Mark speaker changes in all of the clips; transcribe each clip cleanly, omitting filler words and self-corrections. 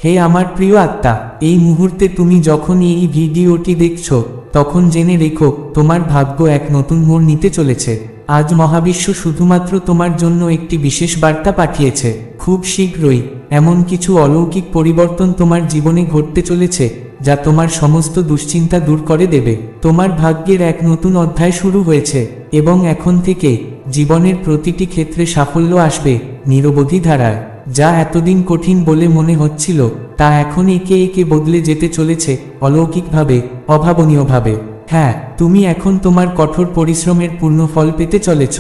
Speaker 1: হে আমার প্রিয় আত্মা, এই মুহূর্তে তুমি যখন এই ভিডিওটি দেখছো তখন জেনে রেখো তোমার ভাগ্য এক নতুন মোড় নিতে চলেছে। আজ মহাবিশ্ব শুধুমাত্র তোমার জন্য একটি বিশেষ বার্তা পাঠিয়েছে। খুব শীঘ্রই এমন কিছু অলৌকিক পরিবর্তন তোমার জীবনে ঘটতে চলেছে যা তোমার সমস্ত দুশ্চিন্তা দূর করে দেবে। তোমার ভাগ্যের এক নতুন অধ্যায় শুরু হয়েছে এবং এখন থেকে জীবনের প্রতিটি ক্ষেত্রে সাফল্য আসবে নিরবধি ধারায়। যা এতদিন কঠিন বলে মনে হচ্ছিল তা এখন একে একে বদলে যেতে চলেছে অলৌকিকভাবে, অভাবনীয়ভাবে। হ্যাঁ, তুমি এখন তোমার কঠোর পরিশ্রমের পূর্ণ ফল পেতে চলেছ।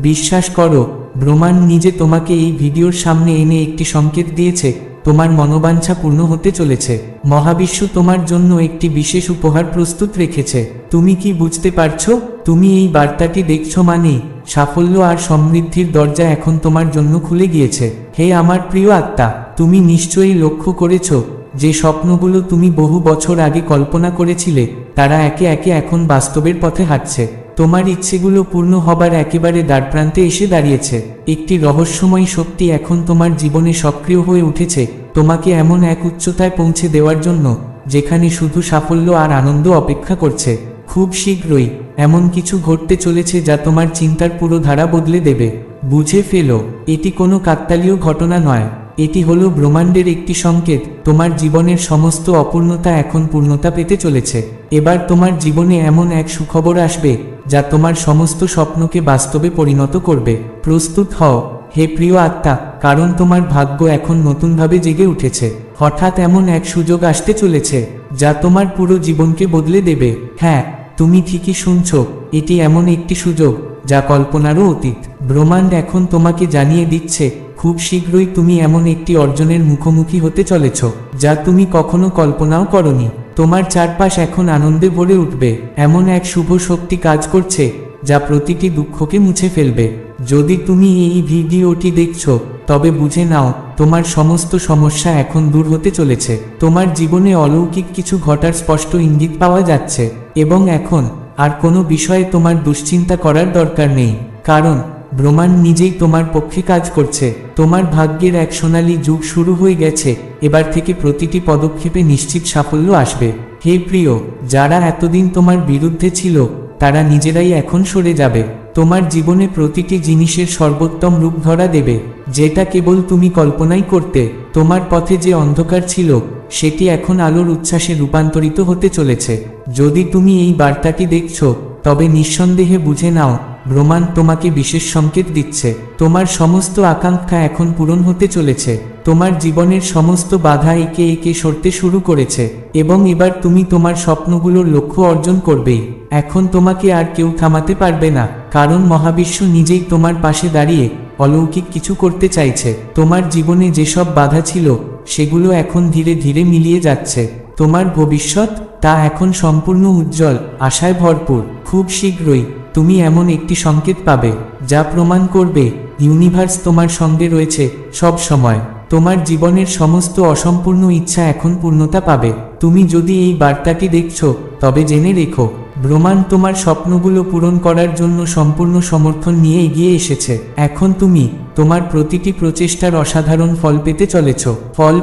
Speaker 1: বিশ্বাস করো, ব্রহ্মাণ্ড নিজে তোমাকে এই ভিডিওর সামনে এনে একটি সংকেত দিয়েছে। তোমার মনোবাঞ্ছা পূর্ণ হতে চলেছে। মহাবিশ্ব তোমার জন্য একটি বিশেষ উপহার প্রস্তুত রেখেছে। তুমি কি বুঝতে পারছো? তুমি এই বার্তাটি দেখছো মানে সাফল্য আর সমৃদ্ধির দরজা এখন তোমার জন্য খুলে গিয়েছে। হে আমার প্রিয় আত্মা, তুমি নিশ্চয়ই লক্ষ্য করেছো যে স্বপ্নগুলো তুমি বহু বছর আগে কল্পনা করেছিলে তারা একে একে এখন বাস্তবের পথে হাঁটছে। তোমার ইচ্ছেগুলো পূর্ণ হবার একেবারে দ্বারপ্রান্তে এসে দাঁড়িয়েছে। একটি রহস্যময়ী শক্তি এখন তোমার জীবনে সক্রিয় হয়ে উঠেছে, তোমাকে এমন এক উচ্চতায় পৌঁছে দেওয়ার জন্য যেখানে শুধু সাফল্য আর আনন্দ অপেক্ষা করছে। খুব শীঘ্রই এমন কিছু ঘটতে চলেছে যা তোমার চিন্তার পুরো ধারা বদলে দেবে। বুঝে ফেলো, এটি কোনো কাকতালীয় ঘটনা নয়, এটি হলো ব্রহ্মাণ্ডের একটি সংকেত। তোমার জীবনের সমস্ত অপূর্ণতা এখন পূর্ণতা পেতে চলেছে। এবার তোমার জীবনে এমন এক সুখবর আসবে যা তোমার সমস্ত স্বপ্নকে বাস্তবে পরিণত করবে। প্রস্তুত হও হে প্রিয় আত্মা, কারণ তোমার ভাগ্য এখন নতুনভাবে জেগে উঠেছে। হঠাৎ এমন এক সুযোগ আসতে চলেছে যা তোমার পুরো জীবনকে বদলে দেবে। হ্যাঁ, তুমি ঠিকই শুনছো, এটি এমন একটি সুযোগ যা কল্পনারও অতীত। ব্রহ্মাণ্ড এখন তোমাকে জানিয়ে দিচ্ছে খুব শীঘ্রই তুমি এমন একটি অর্জনের মুখোমুখি হতে চলেছ যা তুমি কখনো কল্পনাও করনি। তোমার চারপাশ এখন আনন্দে ভরে উঠবে। এমন এক শুভ শক্তি কাজ করছে যা প্রতিটি দুঃখকে মুছে ফেলবে। যদি তুমি এই ভিডিওটি দেখছো তবে বুঝে নাও তোমার সমস্ত সমস্যা এখন দূর হতে চলেছে। তোমার জীবনে অলৌকিক কিছু ঘটার স্পষ্ট ইঙ্গিত পাওয়া যাচ্ছে এবং এখন আর কোনো বিষয়ে তোমার দুশ্চিন্তা করার দরকার নেই, কারণ ব্রহ্মাণ্ড নিজেই তোমার পক্ষে কাজ করছে। তোমার ভাগ্যের এক সোনালী যুগ শুরু হয়ে গেছে। এবার থেকে প্রতিটি পদক্ষেপে নিশ্চিত সাফল্য আসবে। হে প্রিয়, যারা এতদিন তোমার বিরুদ্ধে ছিল তারা নিজেরাই এখন সরে যাবে। তোমার জীবনে প্রতিটি জিনিসের সর্বোত্তম রূপ ধরা দেবে যেটা কেবল তুমি কল্পনাই করতে। তোমার পথে যে অন্ধকার ছিল সেটি এখন আলোর উচ্ছ্বাসে রূপান্তরিত হতে চলেছে। যদি তুমি এই বার্তাটি দেখছো তবে নিঃসন্দেহে বুঝে নাও ব্রহ্মাণ্ড তোমাকে বিশেষ সংকেত দিচ্ছে। তোমার সমস্ত আকাঙ্ক্ষা এখন পূরণ হতে চলেছে। তোমার জীবনের সমস্ত বাধা একে একে সরতে শুরু করেছে এবং এবার তুমি তোমার স্বপ্নগুলোর লক্ষ্য অর্জন করবেই। এখন তোমাকে আর কেউ থামাতে পারবে না, কারণ মহাবিশ্ব নিজেই তোমার পাশে দাঁড়িয়ে অলৌকিক কিছু করতে চাইছে। তোমার জীবনে যেসব বাধা ছিল সেগুলো এখন ধীরে ধীরে মিলিয়ে যাচ্ছে। তোমার ভবিষ্যৎ তা এখন সম্পূর্ণ উজ্জ্বল, আশায় ভরপুর। খুব শীঘ্রই তুমি এমন একটি সংকেত পাবে যা প্রমাণ করবে ইউনিভার্স তোমার সঙ্গে রয়েছে সব সময়। তোমার জীবনের সমস্ত অসম্পূর্ণ ইচ্ছা এখন পূর্ণতা পাবে। তুমি যদি এই বার্তাটি দেখছো তবে জেনে রেখো ব্রহ্মাণ্ড তোমার স্বপ্নগুলো পূরণ করার জন্য সম্পূর্ণ সমর্থন নিয়ে এগিয়ে এসেছে। এখন তুমি তোমার প্রতিটি প্রচেষ্টার অসাধারণ ফল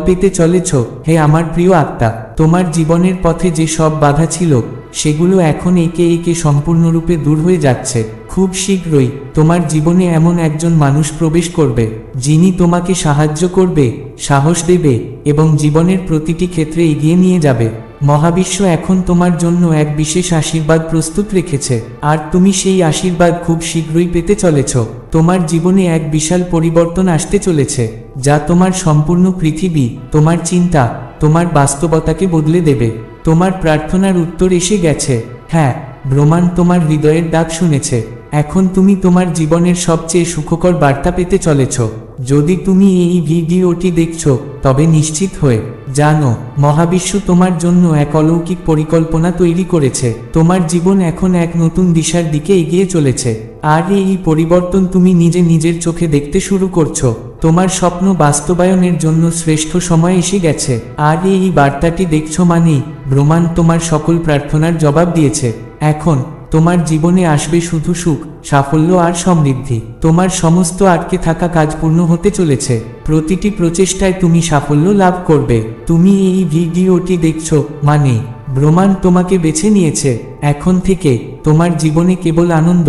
Speaker 1: পেতে চলেছ। হে আমার প্রিয় আত্মা, তোমার জীবনের পথে যে সব বাধা ছিল সেগুলো এখন একে একে সম্পূর্ণরূপে দূর হয়ে যাচ্ছে। খুব শীঘ্রই তোমার জীবনে এমন একজন মানুষ প্রবেশ করবে যিনি তোমাকে সাহায্য করবে, সাহস দেবে এবং জীবনের প্রতিটি ক্ষেত্রে এগিয়ে নিয়ে যাবে। মহাবিশ্ব এখন তোমার জন্য এক বিশেষ আশীর্বাদ প্রস্তুত রেখেছে আর তুমি সেই আশীর্বাদ খুব শীঘ্রই পেতে চলেছ। তোমার জীবনে এক বিশাল পরিবর্তন আসতে চলেছে যা তোমার সম্পূর্ণ পৃথিবী, তোমার চিন্তা, তোমার বাস্তবতাকে বদলে দেবে। তোমার প্রার্থনার উত্তর এসে গেছে। হ্যাঁ, ব্রহ্মাণ্ড তোমার হৃদয়ের ডাক শুনেছে। এখন তুমি তোমার জীবনের সবচেয়ে সুখকর বার্তা পেতে চলেছ। যদি তুমি এই ভিডিওটি দেখছো তবে নিশ্চিত হয়ে জানো মহাবিশ্ব তোমার জন্য এক অলৌকিক পরিকল্পনা তৈরি করেছে। তোমার জীবন এখন এক নতুন দিশার দিকে এগিয়ে চলেছে আর এই পরিবর্তন তুমি নিজের চোখে দেখতে শুরু করছো। তোমার স্বপ্ন বাস্তবায়নের জন্য শ্রেষ্ঠ সময় এসে গেছে আর এই বার্তাটি দেখছো মানেই ব্রহ্মাণ্ড তোমার সকল প্রার্থনার জবাব দিয়েছে। এখন তোমার জীবনে আসবে শুধু সুখ, সাফল্য আর সমৃদ্ধি। তোমার সমস্ত আটকে থাকা কাজ পূর্ণ হতে চলেছে। প্রতিটি প্রচেষ্টায় তুমি সাফল্য লাভ করবে। তুমি এই ভিডিওটি দেখছো মানে ব্রহ্মাণ্ড তোমাকে বেছে নিয়েছে। এখন থেকে তোমার জীবনে কেবল আনন্দ,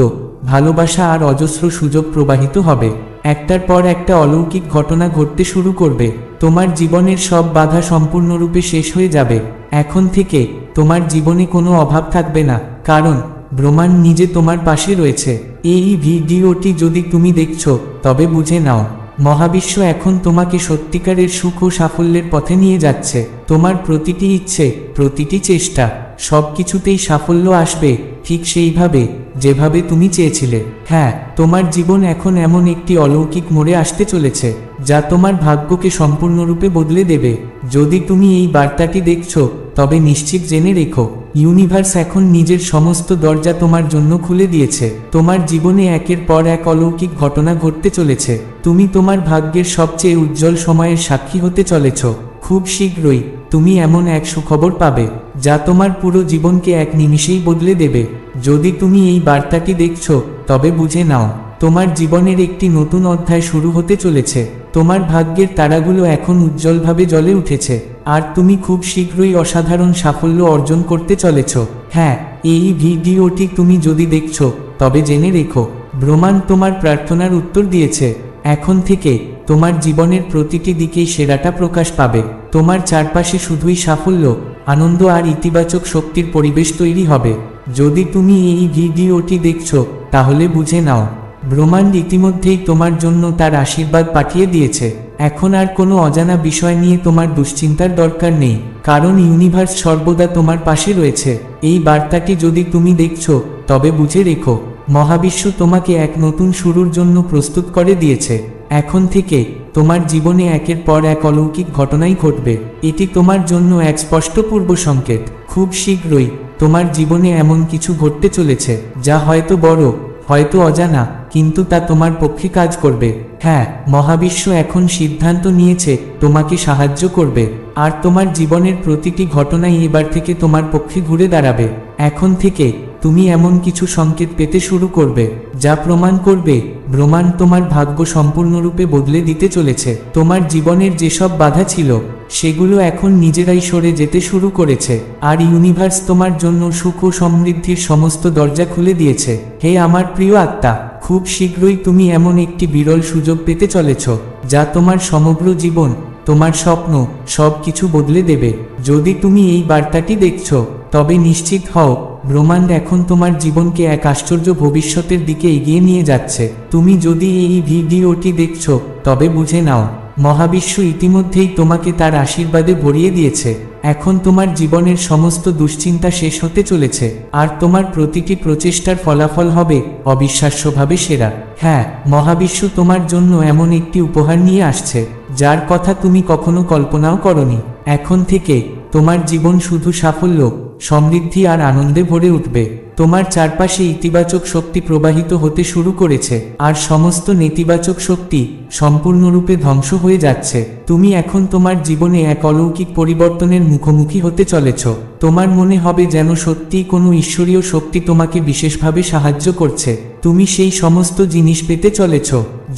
Speaker 1: ভালোবাসা আর অজস্র সুযোগ প্রবাহিত হবে। একটার পর একটা অলৌকিক ঘটনা ঘটতে শুরু করবে। তোমার জীবনের সব বাধা সম্পূর্ণরূপে শেষ হয়ে যাবে। এখন থেকে তোমার জীবনে কোনো অভাব থাকবে না, কারণ ব্রহ্মাণ্ড নিজে তোমার পাশে রয়েছে। এই ভিডিওটি যদি তুমি দেখছো তবে বুঝে নাও, মহাবিশ্ব এখন তোমাকে সত্যিকারের সুখ ও সাফল্যের পথে নিয়ে যাচ্ছে। তোমার প্রতিটি ইচ্ছে, প্রতিটি চেষ্টা, সব কিছুতেই সাফল্য আসবে, ঠিক সেইভাবে যেভাবে তুমি চেয়েছিলে। হ্যাঁ, তোমার জীবন এখন এমন একটি অলৌকিক মোড়ে আসতে চলেছে যা তোমার ভাগ্যকে সম্পূর্ণরূপে বদলে দেবে। যদি তুমি এই বার্তাটি দেখছো তবে নিশ্চিত জেনে রেখো, ইউনিভার্স এখন নিজের সমস্ত দরজা তোমার জন্য খুলে দিয়েছে। তোমার জীবনে একের পর এক অলৌকিক ঘটনা ঘটতে চলেছে। তুমি তোমার ভাগ্যের সবচেয়ে উজ্জ্বল সময়ের সাক্ষী হতে চলেছ। খুব শীঘ্রই তুমি এমন এক সুখবর পাবে যা তোমার পুরো জীবনকে এক নিমিষেই বদলে দেবে। যদি তুমি এই বার্তাটি দেখছো তবে বুঝে নাও, তোমার জীবনের একটি নতুন অধ্যায় শুরু হতে চলেছে। তোমার ভাগ্যের তারাগুলো এখন উজ্জ্বলভাবে জ্বলে উঠেছে, আর তুমি খুব শীঘ্রই অসাধারণ সাফল্য অর্জন করতে চলেছ। হ্যাঁ, এই ভিডিওটি তুমি যদি দেখছো তবে জেনে রেখো, ব্রহ্মাণ্ড তোমার প্রার্থনার উত্তর দিয়েছে। এখন থেকে তোমার জীবনের প্রতিটি দিকেই সেরাটা প্রকাশ পাবে। তোমার চারপাশে শুধুই সাফল্য, আনন্দ আর ইতিবাচক শক্তির পরিবেশ তৈরি হবে। যদি তুমি এই ভিডিওটি দেখছো তাহলে বুঝে নাও, ব্রহ্মাণ্ড ইতিমধ্যেই তোমার জন্য তার আশীর্বাদ পাঠিয়ে দিয়েছে। এখন আর কোনো অজানা বিষয় নিয়ে তোমার দুশ্চিন্তার দরকার নেই, কারণ ইউনিভার্স সর্বদা তোমার পাশে রয়েছে। এই বার্তাটি যদি তুমি দেখছো তবে বুঝে রেখো, মহাবিশ্ব তোমাকে এক নতুন শুরুর জন্য প্রস্তুত করে দিয়েছে। এখন থেকে তোমার জীবনে একের পর এক অলৌকিক ঘটনাই ঘটবে। এটি তোমার জন্য এক স্পষ্ট পূর্ব সংকেত। খুব শীঘ্রই তোমার জীবনে এমন কিছু ঘটতে চলেছে যা হয়তো বড়, হয়তো অজানা, কিন্তু তা তোমার পক্ষে কাজ করবে। হ্যাঁ, মহাবিশ্ব এখন সিদ্ধান্ত নিয়েছে তোমাকে সাহায্য করবে, আর তোমার জীবনের প্রতিটি ঘটনাই এবার থেকে তোমার পক্ষে ঘুরে দাঁড়াবে। এখন থেকে তুমি এমন কিছু সংকেত পেতে শুরু করবে যা প্রমাণ করবে ব্রহ্মাণ্ড তোমার ভাগ্য সম্পূর্ণরূপে বদলে দিতে চলেছে। তোমার জীবনের যেসব বাধা ছিল সেগুলো এখন নিজেরাই সরে যেতে শুরু করেছে, আর ইউনিভার্স তোমার জন্য সুখ ও সমৃদ্ধির সমস্ত দরজা খুলে দিয়েছে। হে আমার প্রিয় আত্মা, খুব শীঘ্রই তুমি এমন একটি বিরল সুযোগ পেতে চলেছ যা তোমার সমগ্র জীবন, তোমার স্বপ্ন, সব কিছু বদলে দেবে। যদি তুমি এই বার্তাটি দেখছো তবে নিশ্চিত হও, ব্রহ্মাণ্ড এখন তোমার জীবনকে এক আশ্চর্য ভবিষ্যতের দিকে এগিয়ে নিয়ে যাচ্ছে। তুমি যদি এই ভিডিওটি দেখছো তবে বুঝে নাও, মহাবিশ্ব ইতিমধ্যেই তোমাকে তার আশীর্বাদে ভরিয়ে দিয়েছে। এখন তোমার জীবনের সমস্ত দুশ্চিন্তা শেষ হতে চলেছে, আর তোমার প্রতিটি প্রচেষ্টার ফলাফল হবে অবিশ্বাস্যভাবে সেরা। হ্যাঁ, মহাবিশ্ব তোমার জন্য এমন একটি উপহার নিয়ে আসছে যার কথা তুমি কখনো কল্পনাও করনি। এখন থেকে তোমার জীবন শুধু সাফল্য, সমৃদ্ধি আর আনন্দে ভরে উঠবে। তোমার চারপাশে ইতিবাচক শক্তি প্রবাহিত হতে শুরু করেছে, আর সমস্ত নেতিবাচক শক্তি সম্পূর্ণরূপে ধ্বংস হয়ে যাচ্ছে। তুমি এখন তোমার জীবনে এক অলৌকিক পরিবর্তনের মুখোমুখি হতে চলেছ। তোমার মনে হবে যেন সত্যিই কোনো ঈশ্বরীয় শক্তি তোমাকে বিশেষভাবে সাহায্য করছে। তুমি সেই সমস্ত জিনিস পেতে চলেছ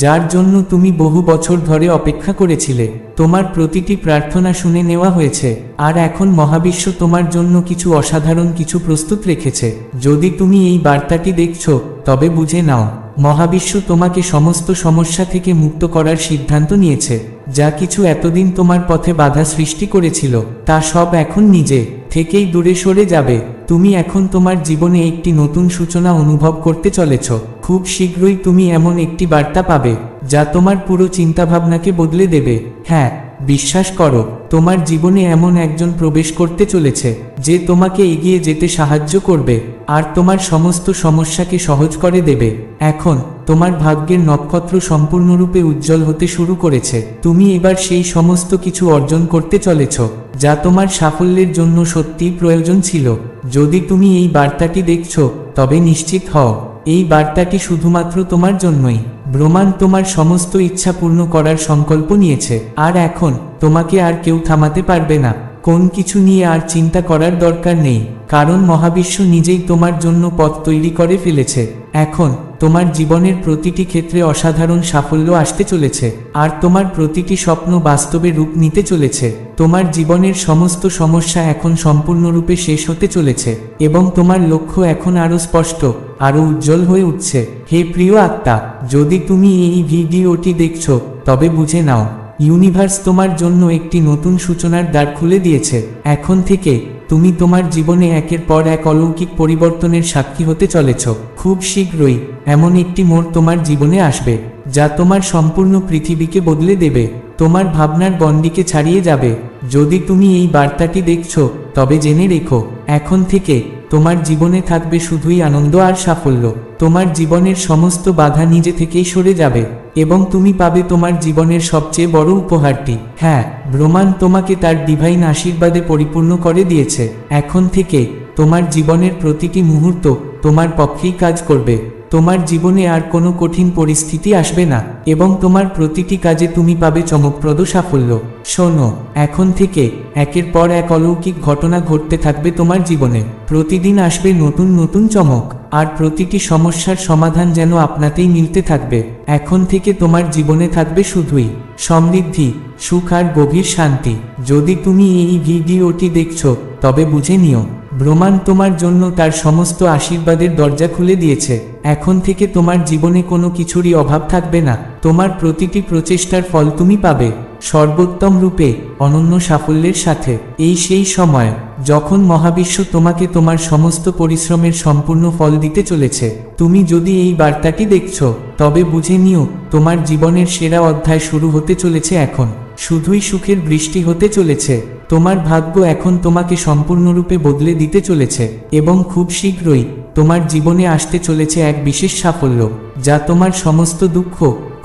Speaker 1: যার জন্য তুমি বহু বছর ধরে অপেক্ষা করেছিলে। তোমার প্রতিটি প্রার্থনা শুনে নেওয়া হয়েছে, আর এখন মহাবিশ্ব তোমার জন্য কিছু অসাধারণ কিছু প্রস্তুত রেখেছে। যদি তুমি এই বার্তাটি দেখছো তবে বুঝে নাও, মহাবিশ্ব তোমাকে সমস্ত সমস্যা থেকে মুক্ত করার সিদ্ধান্ত নিয়েছে। যা কিছু এতদিন তোমার পথে বাধা সৃষ্টি করেছিল তা সব এখন নিজে থেকেই দূরে সরে যাবে। তুমি এখন তোমার জীবনে একটি নতুন সূচনা অনুভব করতে চলেছ। খুব শীঘ্রই তুমি এমন একটি বার্তা পাবে যা তোমার পুরো চিন্তাভাবনাকে বদলে দেবে। হ্যাঁ, বিশ্বাস করো, তোমার জীবনে এমন একজন প্রবেশ করতে চলেছে যে তোমাকে এগিয়ে যেতে সাহায্য করবে আর তোমার সমস্ত সমস্যাকে সহজ করে দেবে। এখন তোমার ভাগ্যের নক্ষত্র সম্পূর্ণরূপে উজ্জ্বল হতে শুরু করেছে। তুমি এবার সেই সমস্ত কিছু অর্জন করতে চলেছ যা তোমার সাফল্যের জন্য সত্যিই প্রয়োজন ছিল। যদি তুমি এই বার্তাটি দেখছো তবে নিশ্চিত হও, এই বার্তাটি শুধুমাত্র তোমার জন্যই। ব্রহ্মাণ্ড তোমার সমস্ত ইচ্ছা পূর্ণ করার সংকল্প নিয়েছে, আর এখন তোমাকে আর কেউ থামাতে পারবে না। কোন কিছু নিয়ে আর চিন্তা করার দরকার নেই, কারণ মহাবিশ্ব নিজেই তোমার জন্য পথ তৈরি করে ফেলেছে। এখন তোমার জীবনের প্রতিটি ক্ষেত্রে অসাধারণ সাফল্য আসতে চলেছে, আর তোমার প্রতিটি স্বপ্ন বাস্তবে রূপ নিতে চলেছে। তোমার জীবনের সমস্ত সমস্যা এখন সম্পূর্ণরূপে শেষ হতে চলেছে, এবং তোমার লক্ষ্য এখন আরও স্পষ্ট, আরও উজ্জ্বল হয়ে উঠছে। হে প্রিয় আত্মা, যদি তুমি এই ভিডিওটি দেখছো, তবে বুঝে নাও, ইউনিভার্স তোমার জন্য একটি নতুন সূচনার দ্বার খুলে দিয়েছে। এখন থেকে তুমি তোমার জীবনে একের পর এক অলৌকিক পরিবর্তনের সাক্ষী হতে চলেছ। খুব শীঘ্রই এমন একটি মোড় তোমার জীবনে আসবে, যা তোমার সম্পূর্ণ পৃথিবীকে বদলে দেবে, তোমার ভাবনার গণ্ডিকে ছাড়িয়ে যাবে। যদি তুমি এই বার্তাটি দেখছো, তবে জেনে রেখো, এখন থেকে তোমার জীবনে থাকবে শুধুই আনন্দ আর সাফল্য। তোমার জীবনের সমস্ত বাধা নিজে থেকেই সরে যাবে, এবং তুমি পাবে তোমার জীবনের সবচেয়ে বড় উপহারটি। হ্যাঁ, ব্রহ্মাণ্ড তোমাকে তার ডিভাইন আশীর্বাদে পরিপূর্ণ করে দিয়েছে। এখন থেকে তোমার জীবনের প্রতিটি মুহূর্ত তোমার পক্ষেই কাজ করবে। তোমার জীবনে আর কোনো কঠিন পরিস্থিতি আসবে না, এবং তোমার প্রতিটি কাজে তুমি পাবে চমকপ্রদ সাফল্য। শোনো, এখন থেকে একের পর এক অলৌকিক ঘটনা ঘটতে থাকবে তোমার জীবনে। প্রতিদিন আসবে নতুন নতুন চমক, আর প্রতিটি সমস্যার সমাধান যেন আপনাতেই মিলতে থাকবে। এখন থেকে তোমার জীবনে থাকবে শুধুই সমৃদ্ধি, সুখ আর গভীর শান্তি। যদি তুমি এই ভিডিওটি দেখছো, তবে বুঝে নিও, ব্রহ্মাণ্ড তোমার জন্য তার সমস্ত আশীর্বাদের দরজা খুলে দিয়েছে। এখন থেকে তোমার জীবনে কোনো কিছুরই অভাব থাকবে না। তোমার প্রতিটি প্রচেষ্টার ফল তুমি পাবে সর্বোত্তম রূপে, অনন্য সাফল্যের সাথে। এই সেই সময় যখন মহাবিশ্ব তোমাকে তোমার সমস্ত পরিশ্রমের সম্পূর্ণ ফল দিতে চলেছে। তুমি যদি এই বার্তাটি দেখছো, তবে বুঝে নিও, তোমার জীবনের সেরা অধ্যায় শুরু হতে চলেছে। এখন শুধুই সুখের বৃষ্টি হতে চলেছে। তোমার ভাগ্য এখন তোমাকে সম্পূর্ণরূপে বদলে দিতে চলেছে, এবং খুব শীঘ্রই তোমার জীবনে আসতে চলেছে এক বিশেষ সাফল্য, যা তোমার সমস্ত দুঃখ,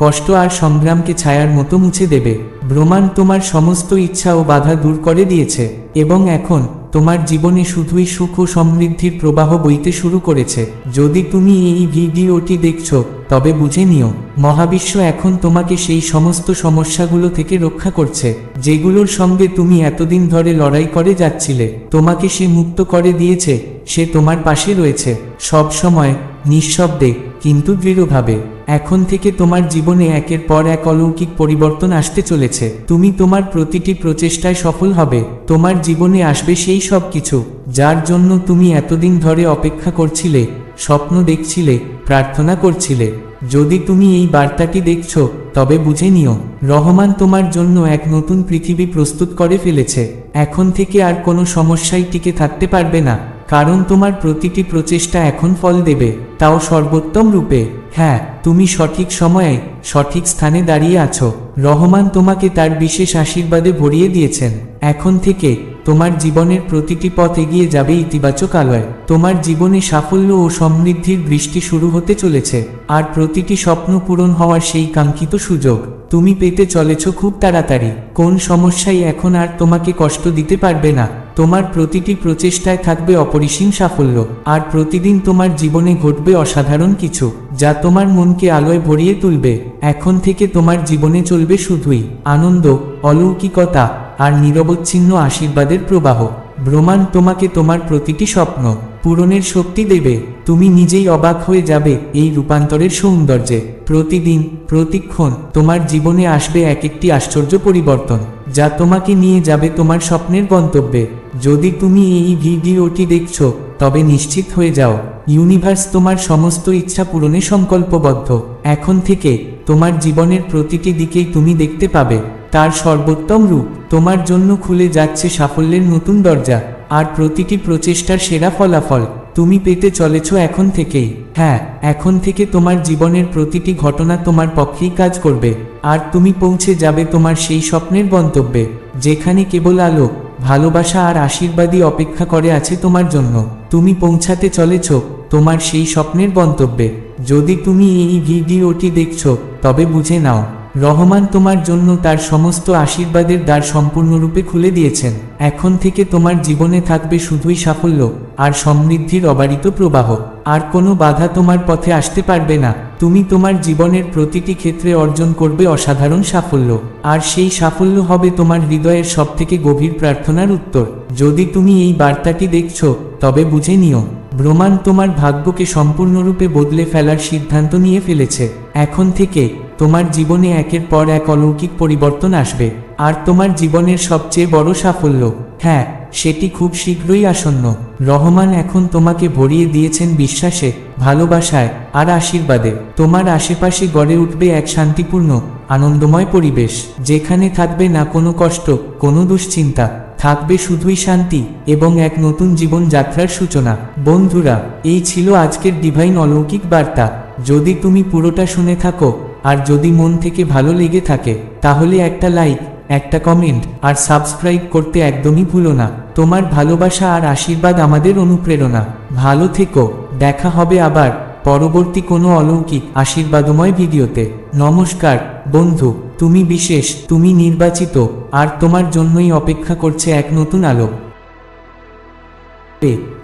Speaker 1: কষ্ট আর সংগ্রামকে ছায়ার মতো মুছে দেবে। ব্রহ্মাণ্ড তোমার সমস্ত ইচ্ছা ও বাধা দূর করে দিয়েছে, এবং এখন তোমার জীবনে শুধুই সুখ ও সমৃদ্ধির প্রবাহ বইতে শুরু করেছে। যদি তুমি এই ভিডিওটি দেখছো, তবে বুঝে নিও, মহাবিশ্ব এখন তোমাকে সেই সমস্ত সমস্যাগুলো থেকে রক্ষা করছে, যেগুলোর সঙ্গে তুমি এতদিন ধরে লড়াই করে যাচ্ছিলে। তোমাকে সে মুক্ত করে দিয়েছে। সে তোমার পাশে রয়েছে, সব সময়, নিঃশব্দে কিন্তু দৃঢ়ভাবে। এখন থেকে তোমার জীবনে একের পর এক অলৌকিক পরিবর্তন আসতে চলেছে। তুমি তোমার প্রতিটি প্রচেষ্টায় সফল হবে। তোমার জীবনে আসবে সেই সব কিছু, যার জন্য তুমি এতদিন ধরে অপেক্ষা করছিলে, স্বপ্ন দেখছিলে, প্রার্থনা করছিলে। যদি তুমি এই বার্তাটি দেখছো, তবে বুঝে নিও, রহমান তোমার জন্য এক নতুন পৃথিবী প্রস্তুত করে ফেলেছে। এখন থেকে আর কোনো সমস্যাই টিকে থাকতে পারবে না, কারণ তোমার প্রতিটি প্রচেষ্টা এখন ফল দেবে, তাও সর্বোত্তম রূপে। হ্যাঁ, তুমি সঠিক সময়ে সঠিক স্থানে দাঁড়িয়ে আছো। রহমান তোমাকে তার বিশেষ আশীর্বাদে ভরিয়ে দিয়েছেন। এখন থেকে তোমার জীবনের প্রতিটি পথ এগিয়ে যাবে ইতিবাচক আলোয়। তোমার জীবনে সাফল্য ও সমৃদ্ধির বৃষ্টি শুরু হতে চলেছে, আর প্রতিটি স্বপ্ন পূরণ হওয়ার সেই কাঙ্ক্ষিত সুযোগ তুমি পেতে চলেছ খুব তাড়াতাড়ি। কোন সমস্যাই এখন আর তোমাকে কষ্ট দিতে পারবে না। তোমার প্রতিটি প্রচেষ্টায় থাকবে অপরিসীম সাফল্য, আর প্রতিদিন তোমার জীবনে ঘটবে অসাধারণ কিছু, যা তোমার মনকে আলোয় ভরিয়ে তুলবে। এখন থেকে তোমার জীবনে চলবে শুধুই আনন্দ, অলৌকিকতা আর নিরবচ্ছিন্ন আশীর্বাদের প্রবাহ। ব্রহ্মাণ্ড তোমাকে তোমার প্রতিটি স্বপ্ন পূরণের শক্তি দেবে। তুমি নিজেই অবাক হয়ে যাবে এই রূপান্তরের সৌন্দর্যে। প্রতিদিন, প্রতিক্ষণ তোমার জীবনে আসবে এক একটি আশ্চর্য পরিবর্তন, যা তোমাকে নিয়ে যাবে তোমার স্বপ্নের গন্তব্যে। যদি তুমি এই ভিডিওটি দেখছো, তবে নিশ্চিত হয়ে যাও, ইউনিভার্স তোমার সমস্ত ইচ্ছা পূরণে সংকল্পবদ্ধ। এখন থেকে তোমার জীবনের প্রতিটি দিকেই তুমি দেখতে পাবে তার সর্বোত্তম রূপ। তোমার জন্য খুলে যাচ্ছে সাফল্যের নতুন দরজা, আর প্রতিটি প্রচেষ্টার সেরা ফলাফল তুমি পেতে চলেছ এখন থেকেই। হ্যাঁ, এখন থেকে তোমার জীবনের প্রতিটি ঘটনা তোমার পক্ষেই কাজ করবে, আর তুমি পৌঁছে যাবে তোমার সেই স্বপ্নের গন্তব্যে, যেখানে কেবল আলো, ভালোবাসা আর আশীর্বাদই অপেক্ষা করে আছে তোমার জন্য। তুমি পৌঁছাতে চলেছ তোমার সেই স্বপ্নের গন্তব্যে। যদি তুমি এই ভিডিওটি দেখছো, তবে বুঝে নাও, রহমান তোমার জন্য তার সমস্ত আশীর্বাদের দ্বার সম্পূর্ণরূপে খুলে দিয়েছেন। এখন থেকে তোমার জীবনে থাকবে শুধুই সাফল্য আর সমৃদ্ধির অবারিত প্রবাহ। আর কোনো বাধা তোমার পথে আসতে পারবে না। তুমি তোমার জীবনের প্রতিটি ক্ষেত্রে অর্জন করবে অসাধারণ সাফল্য, আর সেই সাফল্য হবে তোমার হৃদয়ের সবথেকে গভীর প্রার্থনার উত্তর। যদি তুমি এই বার্তাটি দেখছো, তবে বুঝে নিও, ব্রহ্মাণ্ড তোমার ভাগ্যকে সম্পূর্ণরূপে বদলে ফেলার সিদ্ধান্ত নিয়ে ফেলেছে। এখন থেকে তোমার জীবনে একের পর এক অলৌকিক পরিবর্তন আসবে, আর তোমার জীবনের সবচেয়ে বড় সাফল্য, হ্যাঁ, সেটি খুব শীঘ্রই আসন্ন। রহমান এখন তোমাকে ভরিয়ে দিয়েছেন বিশ্বাসে, ভালোবাসায় আর আশীর্বাদে। তোমার আশেপাশে গড়ে উঠবে এক শান্তিপূর্ণ, আনন্দময় পরিবেশ, যেখানে থাকবে না কোনো কষ্ট, কোনো দুশ্চিন্তা, থাকবে শুধুই শান্তি এবং এক নতুন জীবন যাত্রার সূচনা। বন্ধুরা, এই ছিল আজকের ডিভাইন অলৌকিক বার্তা। যদি তুমি পুরোটা শুনে থাকো, আর যদি মন থেকে ভালো লেগে থাকে, তাহলে একটা লাইক, একটা কমেন্ট আর সাবস্ক্রাইব করতে একদমই ভুলো না। তোমার ভালোবাসা আর আশীর্বাদ আমাদের অনুপ্রেরণা। ভালো থেকো, দেখা হবে আবার পরবর্তী কোনো অলৌকিক আশীর্বাদময় ভিডিওতে। নমস্কার বন্ধু, তুমি বিশেষ, তুমি নির্বাচিত, আর তোমার জন্যই অপেক্ষা করছে এক নতুন আলো,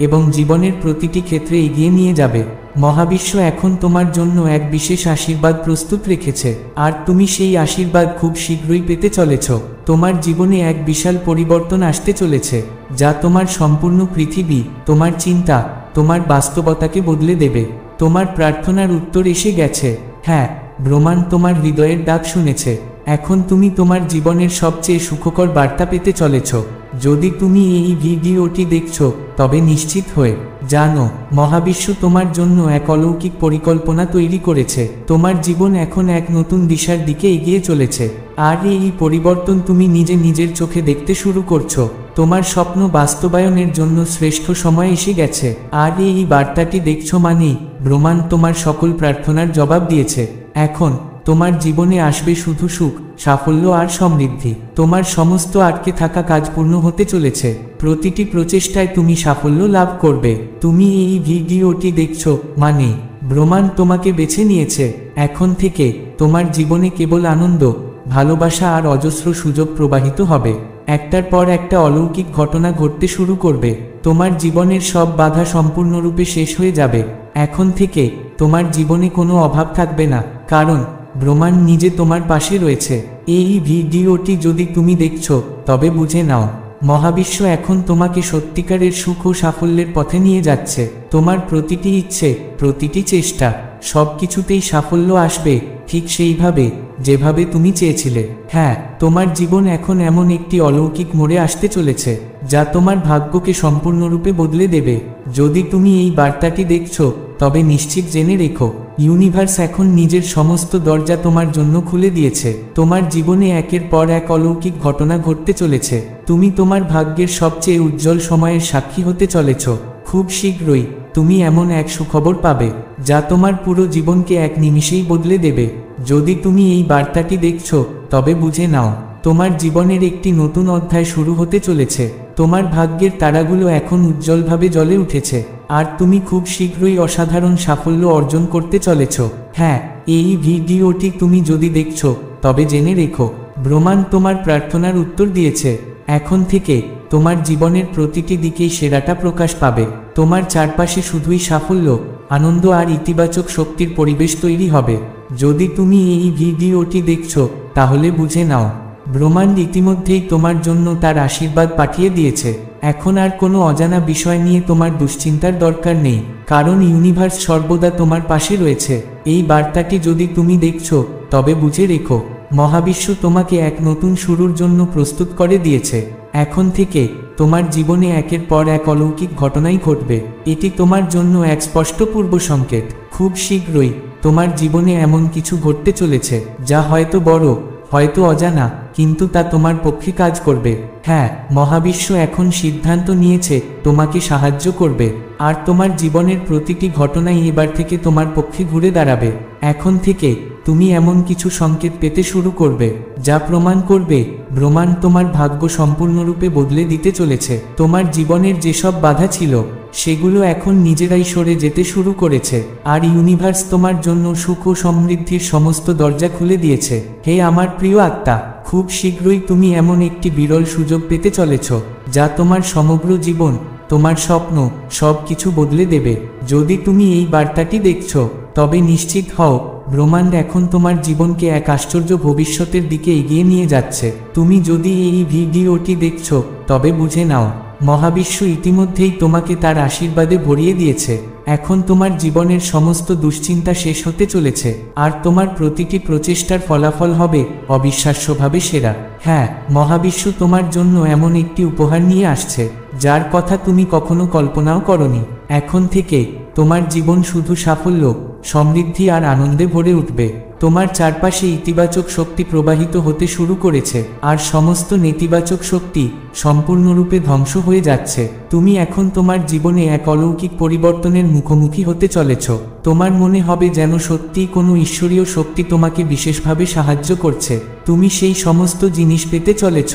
Speaker 1: এবং জীবনের প্রতিটি ক্ষেত্রে এগিয়ে নিয়ে যাবে। মহাবিশ্ব এখন তোমার জন্য এক বিশেষ আশীর্বাদ প্রস্তুত রেখেছে, আর তুমি সেই আশীর্বাদ খুব শীঘ্রই পেতে চলেছ। তোমার জীবনে এক বিশাল পরিবর্তন আসতে চলেছে, যা তোমার সম্পূর্ণ পৃথিবী, তোমার চিন্তা, তোমার বাস্তবতাকে বদলে দেবে। তোমার প্রার্থনার উত্তর এসে গেছে। হ্যাঁ, ব্রহ্মাণ্ড তোমার হৃদয়ের ডাক শুনেছে। এখন তুমি তোমার জীবনের সবচেয়ে সুখকর বার্তা পেতে চলেছ। যদি তুমি এই ভিডিওটি দেখছো, তবে নিশ্চিত হয়ে জানো, মহাবিশ্ব তোমার জন্য এক অলৌকিক পরিকল্পনা তৈরি করেছে। তোমার জীবন এখন এক নতুন দিশার দিকে এগিয়ে চলেছে, আর এই পরিবর্তন তুমি নিজের চোখে দেখতে শুরু করছো। তোমার স্বপ্ন বাস্তবায়নের জন্য শ্রেষ্ঠ সময় এসে গেছে, আর এই বার্তাটি দেখছো মানেই ব্রহ্মাণ্ড তোমার সকল প্রার্থনার জবাব দিয়েছে। এখন তোমার জীবনে আসবে শুধু সুখ, সাফল্য আর সমৃদ্ধি। তোমার সমস্ত আটকে থাকা কাজ পূর্ণ হতে চলেছে। প্রতিটি প্রচেষ্টায় তুমি সাফল্য লাভ করবে। তুমি এই ভিডিওটি দেখছো মানে ব্রহ্মাণ্ড তোমাকে বেছে নিয়েছে। এখন থেকে তোমার জীবনে কেবল আনন্দ, ভালোবাসা আর অজস্র সুযোগ প্রবাহিত হবে। একটার পর একটা অলৌকিক ঘটনা ঘটতে শুরু করবে। তোমার জীবনের সব বাধা সম্পূর্ণরূপে শেষ হয়ে যাবে। এখন থেকে তোমার জীবনে কোনো অভাব থাকবে না, কারণ ব্রহ্মাণ্ড নিজে তোমার পাশে রয়েছে। এই ভিডিওটি যদি তুমি দেখছো, তবে বুঝে নাও, মহাবিশ্ব এখন তোমাকে সত্যিকারের সুখ ও সাফল্যের পথে নিয়ে যাচ্ছে। তোমার প্রতিটি ইচ্ছে, প্রতিটি চেষ্টা, সবকিছুতেই সাফল্য আসবে, ঠিক সেইভাবে যেভাবে তুমি চেয়েছিলে। হ্যাঁ, তোমার জীবন এখন এমন একটি অলৌকিক মোড়ে আসতে চলেছে, যা তোমার ভাগ্যকে সম্পূর্ণরূপে বদলে দেবে। যদি তুমি এই বার্তাটি দেখছো, তবে নিশ্চিত জেনে রেখো, ইউনিভার্স এখন নিজের সমস্ত দরজা তোমার জন্য খুলে দিয়েছে। তোমার জীবনে একের পর এক অলৌকিক ঘটনা ঘটতে চলেছে। তুমি তোমার ভাগ্যের সবচেয়ে উজ্জ্বল সময়ের সাক্ষী হতে চলেছ। খুব শীঘ্রই তুমি এমন এক সুখবর পাবে, যা তোমার পুরো জীবনকে এক নিমিষেই বদলে দেবে। যদি তুমি এই বার্তাটি দেখছো, তবে বুঝে নাও, তোমার জীবনের একটি নতুন অধ্যায় শুরু হতে চলেছে। তোমার ভাগ্যের তারাগুলো এখন উজ্জ্বলভাবে জ্বলে উঠেছে, আর তুমি খুব শীঘ্রই অসাধারণ সাফল্য অর্জন করতে চলেছ। হ্যাঁ, এই ভিডিওটি তুমি যদি দেখছো, তবে জেনে রেখো, ব্রহ্মাণ্ড তোমার প্রার্থনার উত্তর দিয়েছে। এখন থেকে তোমার জীবনের প্রতিটি দিকেই সেরাটা প্রকাশ পাবে। তোমার চারপাশে শুধুই সাফল্য, আনন্দ আর ইতিবাচক শক্তির পরিবেশ তৈরি হবে। যদি তুমি এই ভিডিওটি দেখছো, তাহলে বুঝে নাও, ব্রহ্মাণ্ড ইতিমধ্যেই তোমার জন্য তার আশীর্বাদ পাঠিয়ে দিয়েছে। এখন আর কোনো অজানা বিষয় নিয়ে তোমার দুশ্চিন্তার দরকার নেই, কারণ ইউনিভার্স সর্বদা তোমার পাশে রয়েছে। এই বার্তাটি যদি তুমি দেখছো, তবে বুঝে রেখো, মহাবিশ্ব তোমাকে এক নতুন শুরুর জন্য প্রস্তুত করে দিয়েছে। এখন থেকে তোমার জীবনে একের পর এক অলৌকিক ঘটনাই ঘটবে। এটি তোমার জন্য এক স্পষ্ট পূর্ব সংকেত। খুব শীঘ্রই তোমার জীবনে এমন কিছু ঘটতে চলেছে, যা হয়তো বড়, হয়তো অজানা, কিন্তু তা তোমার পক্ষে কাজ করবে। হ্যাঁ, মহাবিশ্ব এখন সিদ্ধান্ত নিয়েছে তোমাকে সাহায্য করবে, আর তোমার জীবনের প্রতিটি ঘটনাই এবার থেকে তোমার পক্ষে ঘুরে দাঁড়াবে। এখন থেকে তুমি এমন কিছু সংকেত পেতে শুরু করবে, যা প্রমাণ করবে ব্রহ্মাণ্ড তোমার ভাগ্য সম্পূর্ণরূপে বদলে দিতে চলেছে। তোমার জীবনের যেসব বাধা ছিল, সেগুলো এখন নিজেরাই সরে যেতে শুরু করেছে, আর ইউনিভার্স তোমার জন্য সুখ ও সমৃদ্ধির সমস্ত দরজা খুলে দিয়েছে। হে আমার প্রিয় আত্মা, খুব শীঘ্রই তুমি এমন একটি বিরল সুযোগ পেতে চলেছ, যা তোমার সমগ্র জীবন, তোমার স্বপ্ন, সব কিছু বদলে দেবে। যদি তুমি এই বার্তাটি দেখছো, তবে নিশ্চিত হও, ব্রহ্মাণ্ড এখন তোমার জীবনকে এক আশ্চর্য ভবিষ্যতের দিকে এগিয়ে নিয়ে যাচ্ছে। তুমি যদি এই ভিডিওটি দেখছো, তবে বুঝে নাও, মহাবিশ্ব ইতিমধ্যেই তোমাকে তার আশীর্বাদে ভরিয়ে দিয়েছে। এখন তোমার জীবনের সমস্ত দুশ্চিন্তা শেষ হতে চলেছে, আর তোমার প্রতিটি প্রচেষ্টার ফলাফল হবে অবিশ্বাস্যভাবে সেরা। হ্যাঁ, মহাবিশ্ব তোমার জন্য এমন একটি উপহার নিয়ে আসছে, যার কথা তুমি কখনো কল্পনাও করনি। এখন থেকে তোমার জীবন শুধু সাফল্য, সমৃদ্ধি আর আনন্দে ভরে উঠবে। তোমার চারপাশে ইতিবাচক শক্তি প্রবাহিত হতে শুরু করেছে, আর সমস্ত নেতিবাচক শক্তি সম্পূর্ণরূপে ধ্বংস হয়ে যাচ্ছে। তুমি এখন তোমার জীবনে এক অলৌকিক পরিবর্তনের মুখোমুখি হতে চলেছ। তোমার মনে হবে যেন সত্যিই কোনো ঈশ্বরীয় শক্তি তোমাকে বিশেষভাবে সাহায্য করছে। তুমি সেই সমস্ত জিনিস পেতে চলেছ,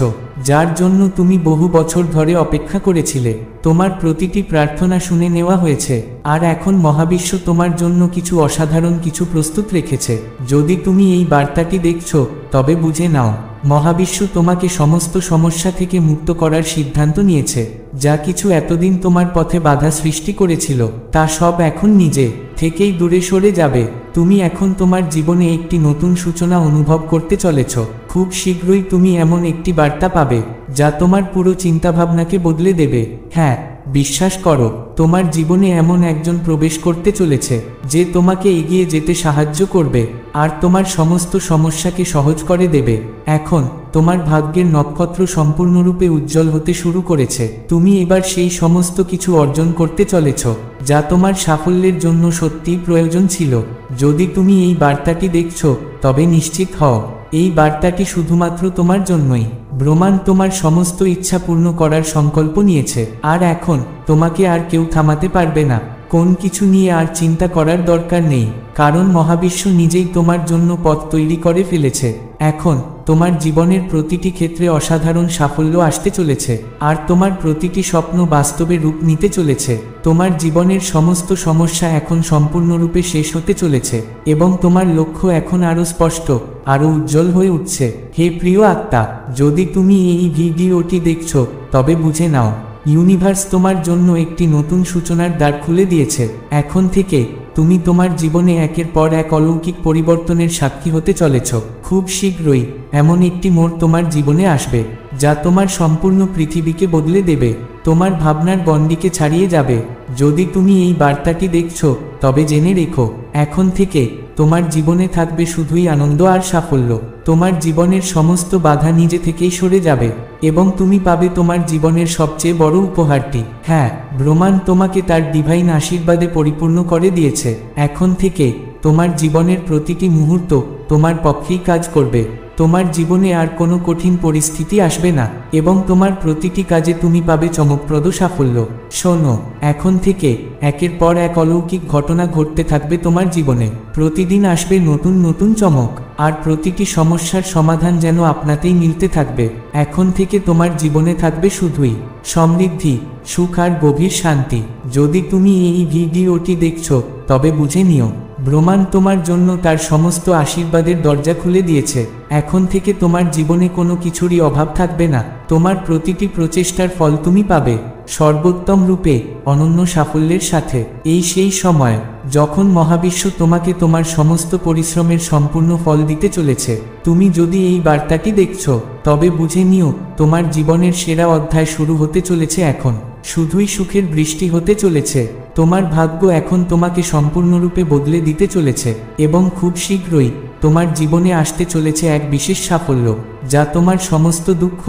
Speaker 1: যার জন্য তুমি বহু বছর ধরে অপেক্ষা করেছিলে। তোমার প্রতিটি প্রার্থনা শুনে নেওয়া হয়েছে, আর এখন মহাবিশ্ব তোমার জন্য কিছু অসাধারণ কিছু প্রস্তুত রেখেছে। যদি তুমি এই বার্তাটি দেখছো, তবে বুঝে নাও, মহাবিশ্ব তোমাকে সমস্ত সমস্যা থেকে মুক্ত করার সিদ্ধান্ত নিয়েছে। যা কিছু এতদিন তোমার পথে বাধা সৃষ্টি করেছিল, তা সব এখন নিজে থেকেই দূরে সরে যাবে। তুমি এখন তোমার জীবনে একটি নতুন সূচনা অনুভব করতে চলেছ। খুব শীঘ্রই তুমি এমন একটি বার্তা পাবে, যা তোমার পুরো চিন্তাভাবনাকে বদলে দেবে। হ্যাঁ, বিশ্বাস করো, তোমার জীবনে এমন একজন প্রবেশ করতে চলেছে, যে তোমাকে এগিয়ে যেতে সাহায্য করবে, আর তোমার সমস্ত সমস্যাকে সহজ করে দেবে। এখন তোমার ভাগ্যের নক্ষত্র সম্পূর্ণরূপে উজ্জ্বল হতে শুরু করেছে। তুমি এবার সেই সমস্ত কিছু অর্জন করতে চলেছ, যা তোমার সাফল্যের জন্য সত্যিই প্রয়োজন ছিল। যদি তুমি এই বার্তাটি দেখছো, তবে নিশ্চিত হও, এই বার্তাটি শুধুমাত্র তোমার জন্যই। ব্রহ্মাণ্ড তোমার সমস্ত ইচ্ছা পূর্ণ করার সংকল্প নিয়েছে, আর এখন তোমাকে আর কেউ থামাতে পারবে না। কোন কিছু নিয়ে আর চিন্তা করার দরকার নেই, কারণ মহাবিশ্ব নিজেই তোমার জন্য পথ তৈরি করে ফেলেছে। এখন তোমার জীবনের প্রতিটি ক্ষেত্রে অসাধারণ সাফল্য আসতে চলেছে, আর তোমার প্রতিটি স্বপ্ন বাস্তবে রূপ নিতে চলেছে। তোমার জীবনের সমস্ত সমস্যা এখন সম্পূর্ণরূপে শেষ হতে চলেছে, এবং তোমার লক্ষ্য এখন আরও স্পষ্ট, আরও উজ্জ্বল হয়ে উঠছে। হে প্রিয় আত্মা, যদি তুমি এই ভিডিওটি দেখছো, তবে বুঝে নাও, ইউনিভার্স তোমার জন্য একটি নতুন সূচনার দ্বার খুলে দিয়েছে। এখন থেকে তুমি তোমার জীবনে একের পর এক অলৌকিক পরিবর্তনের সাক্ষী হতে চলেছ। খুব শীঘ্রই এমন একটি মোড় তোমার জীবনে আসবে, যা তোমার সম্পূর্ণ পৃথিবীকে বদলে দেবে, তোমার ভাবনার গণ্ডিকে ছাড়িয়ে যাবে। যদি তুমি এই বার্তাটি দেখছো, তবে জেনে রেখো, এখন থেকে তোমার জীবনে থাকবে শুধুই আনন্দ আর সাফল্য। তোমার জীবনের সমস্ত বাধা নিজে থেকেই সরে যাবে, এবং তুমি পাবে তোমার জীবনের সবচেয়ে বড় উপহারটি। হ্যাঁ, ব্রহ্মাণ্ড তোমাকে তার ডিভাইন আশীর্বাদে পরিপূর্ণ করে দিয়েছে। এখন থেকে তোমার জীবনের প্রতিটি মুহূর্ত তোমার পক্ষেই কাজ করবে। তোমার জীবনে আর কোনো কঠিন পরিস্থিতি আসবে না, এবং তোমার প্রতিটি কাজে তুমি পাবে চমকপ্রদ সাফল্য। শোনো, এখন থেকে একের পর এক অলৌকিক ঘটনা ঘটতে থাকবে তোমার জীবনে। প্রতিদিন আসবে নতুন নতুন চমক, আর প্রতিটি সমস্যার সমাধান যেন আপনাতেই মিলতে থাকবে। এখন থেকে তোমার জীবনে থাকবে শুধুই সমৃদ্ধি, সুখ আর গভীর শান্তি। যদি তুমি এই ভিডিওটি দেখছো, তবে বুঝে নিও, ব্রহ্মাণ্ড তোমার জন্য তার সমস্ত আশীর্বাদের দরজা খুলে দিয়েছে। এখন থেকে তোমার জীবনে কোনো কিছুরই অভাব থাকবে না। তোমার প্রতিটি প্রচেষ্টার ফল তুমি পাবে সর্বোত্তম রূপে, অনন্য সাফল্যের সাথে। এই সেই সময় যখন মহাবিশ্ব তোমাকে তোমার সমস্ত পরিশ্রমের সম্পূর্ণ ফল দিতে চলেছে। তুমি যদি এই বার্তাটি দেখছো, তবে বুঝে নিও, তোমার জীবনের সেরা অধ্যায় শুরু হতে চলেছে। এখন শুধুই সুখের বৃষ্টি হতে চলেছে। তোমার ভাগ্য এখন তোমাকে সম্পূর্ণরূপে বদলে দিতে চলেছে, এবং খুব শীঘ্রই তোমার জীবনে আসতে চলেছে এক বিশেষ সাফল্য, যা তোমার সমস্ত দুঃখ,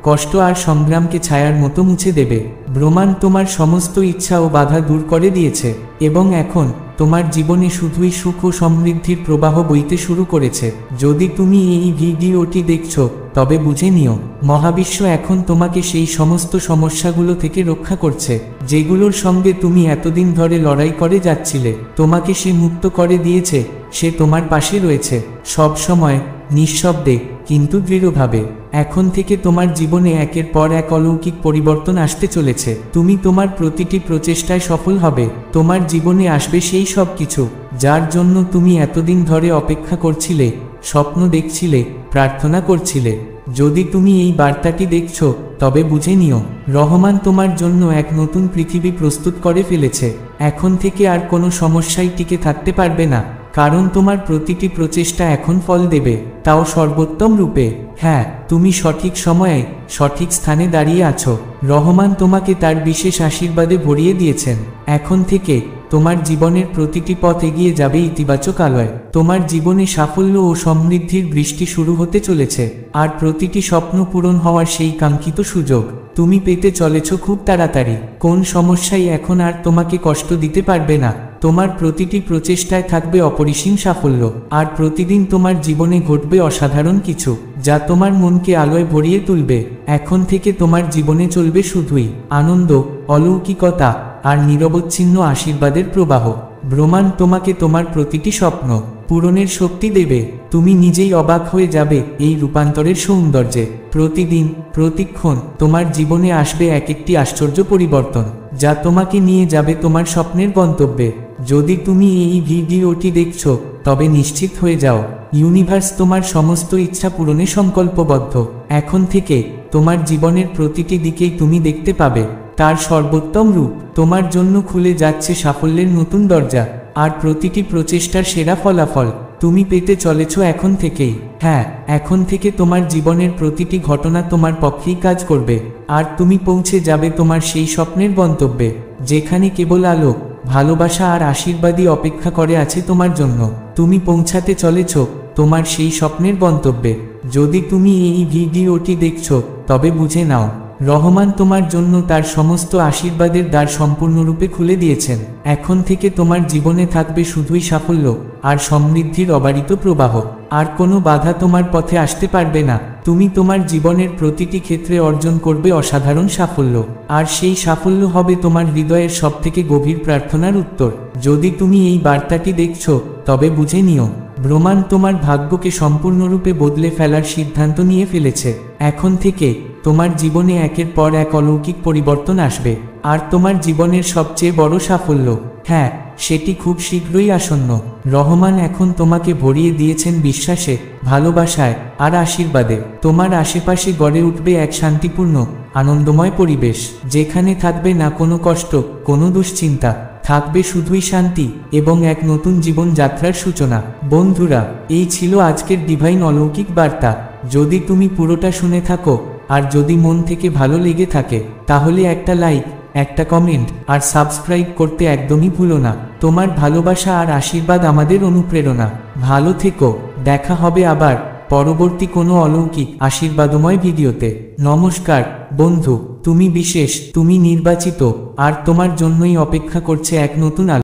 Speaker 1: কষ্ট আর সংগ্রামকে ছায়ার মতো মুছে দেবে। ব্রহ্মাণ্ড তোমার সমস্ত ইচ্ছা ও বাধা দূর করে দিয়েছে, এবং এখন তোমার জীবনে শুধুই সুখ ও সমৃদ্ধির প্রবাহ বইতে শুরু করেছে। যদি তুমি এই ভিডিওটি দেখছো, তবে বুঝে নিও, মহাবিশ্ব এখন তোমাকে সেই সমস্ত সমস্যাগুলো থেকে রক্ষা করছে, যেগুলোর সঙ্গে তুমি এতদিন ধরে লড়াই করে যাচ্ছিলে। তোমাকে সে মুক্ত করে দিয়েছে। সে তোমার পাশে রয়েছে, সব সময়, নিঃশব্দে কিন্তু দৃঢ়ভাবে। এখন থেকে তোমার জীবনে একের পর এক অলৌকিক পরিবর্তন আসতে চলেছে। তুমি তোমার প্রতিটি প্রচেষ্টায় সফল হবে। তোমার জীবনে আসবে সেই সব কিছু, যার জন্য তুমি এতদিন ধরে অপেক্ষা করছিলে, স্বপ্ন দেখছিলে, প্রার্থনা করছিলে। যদি তুমি এই বার্তাটি দেখছো তবে বুঝে নিও, রহমান তোমার জন্য এক নতুন পৃথিবী প্রস্তুত করে ফেলেছে। এখন থেকে আর কোনো সমস্যাই টিকে থাকতে পারবে না, কারণ তোমার প্রতিটি প্রচেষ্টা এখন ফল দেবে, তাও সর্বোত্তম রূপে। হ্যাঁ, তুমি সঠিক সময়ে সঠিক স্থানে দাঁড়িয়ে আছো। রহমান তোমাকে তার বিশেষ আশীর্বাদে ভরিয়ে দিয়েছেন। এখন থেকে তোমার জীবনের প্রতিটি পথ এগিয়ে যাবে ইতিবাচক আলোয়। তোমার জীবনে সাফল্য ও সমৃদ্ধির বৃষ্টি শুরু হতে চলেছে, আর প্রতিটি স্বপ্ন পূরণ হওয়ার সেই কাঙ্ক্ষিত সুযোগ তুমি পেতে চলেছ খুব তাড়াতাড়ি। কোন সমস্যাই এখন আর তোমাকে কষ্ট দিতে পারবে না। তোমার প্রতিটি প্রচেষ্টায় থাকবে অপরিসীম সাফল্য, আর প্রতিদিন তোমার জীবনে ঘটবে অসাধারণ কিছু, যা তোমার মনকে আলোয় ভরিয়ে তুলবে। এখন থেকে তোমার জীবনে চলবে শুধুই আনন্দ, অলৌকিকতা আর নিরবচ্ছিন্ন আশীর্বাদের প্রবাহ। ব্রহ্মাণ্ড তোমাকে তোমার প্রতিটি স্বপ্ন পূরণের শক্তি দেবে। তুমি নিজেই অবাক হয়ে যাবে এই রূপান্তরের সৌন্দর্যে। প্রতিদিন, প্রতিক্ষণ তোমার জীবনে আসবে এক একটি আশ্চর্য পরিবর্তন, যা তোমাকে নিয়ে যাবে তোমার স্বপ্নের গন্তব্যে। যদি তুমি এই ভিডিওটি দেখছো তবে নিশ্চিত হয়ে যাও, ইউনিভার্স তোমার সমস্ত ইচ্ছা পূরণে সংকল্পবদ্ধ। এখন থেকে তোমার জীবনের প্রতিটি দিকেই তুমি দেখতে পাবে তার সর্বোত্তম রূপ। তোমার জন্য খুলে যাচ্ছে সাফল্যের নতুন দরজা, আর প্রতিটি প্রচেষ্টার সেরা ফলাফল তুমি পেতে চলেছ এখন থেকেই। হ্যাঁ, এখন থেকে তোমার জীবনের প্রতিটি ঘটনা তোমার পক্ষেই কাজ করবে, আর তুমি পৌঁছে যাবে তোমার সেই স্বপ্নের গন্তব্যে, যেখানে কেবল আলো, ভালোবাসা আর আশীর্বাদই অপেক্ষা করে আছে তোমার জন্য। তুমি পৌঁছাতে চলেছ তোমার সেই স্বপ্নের গন্তব্যে। যদি তুমি এই ভিডিওটি দেখছো তবে বুঝে নাও, রহমান তোমার জন্য তার সমস্ত আশীর্বাদের দ্বার সম্পূর্ণরূপে খুলে দিয়েছেন। এখন থেকে তোমার জীবনে থাকবে শুধুই সাফল্য আর সমৃদ্ধির অবারিত প্রবাহ, আর কোনো বাধা তোমার পথে আসতে পারবে না। তুমি তোমার জীবনের প্রতিটি ক্ষেত্রে অর্জন করবে অসাধারণ সাফল্য, আর সেই সাফল্য হবে তোমার হৃদয়ের সবথেকে গভীর প্রার্থনার উত্তর। যদি তুমি এই বার্তাটি দেখছো তবে বুঝে নিও, ব্রহ্মাণ্ড তোমার ভাগ্যকে সম্পূর্ণরূপে বদলে ফেলার সিদ্ধান্ত নিয়ে ফেলেছে। এখন থেকে তোমার জীবনে একের পর এক অলৌকিক পরিবর্তন আসবে, আর তোমার জীবনের সবচেয়ে বড় সাফল্য, হ্যাঁ, সেটি খুব শীঘ্রই আসন্ন। রহমান এখন তোমাকে ভরিয়ে দিয়েছেন বিশ্বাসে, ভালোবাসায় আর আশীর্বাদে। তোমার আশেপাশে গড়ে উঠবে এক শান্তিপূর্ণ, আনন্দময় পরিবেশ, যেখানে থাকবে না কোনো কষ্ট, কোনো দুশ্চিন্তা, থাকবে শুধুই শান্তি এবং এক নতুন জীবন যাত্রার সূচনা। বন্ধুরা, এই ছিল আজকের ডিভাইন অলৌকিক বার্তা। যদি তুমি পুরোটা শুনে থাকো আর যদি মন থেকে ভালো লেগে থাকে, তাহলে একটা লাইক, একটা কমেন্ট আর সাবস্ক্রাইব করতে একদমই ভুলো না। তোমার ভালোবাসা আর আশীর্বাদ আমাদের অনুপ্রেরণা। ভালো থেকো, দেখা হবে আবার পরবর্তী কোনো অলৌকিক আশীর্বাদময় ভিডিওতে। নমস্কার বন্ধু, তুমি বিশেষ, তুমি নির্বাচিত, আর তোমার জন্যই অপেক্ষা করছে এক নতুন আলো।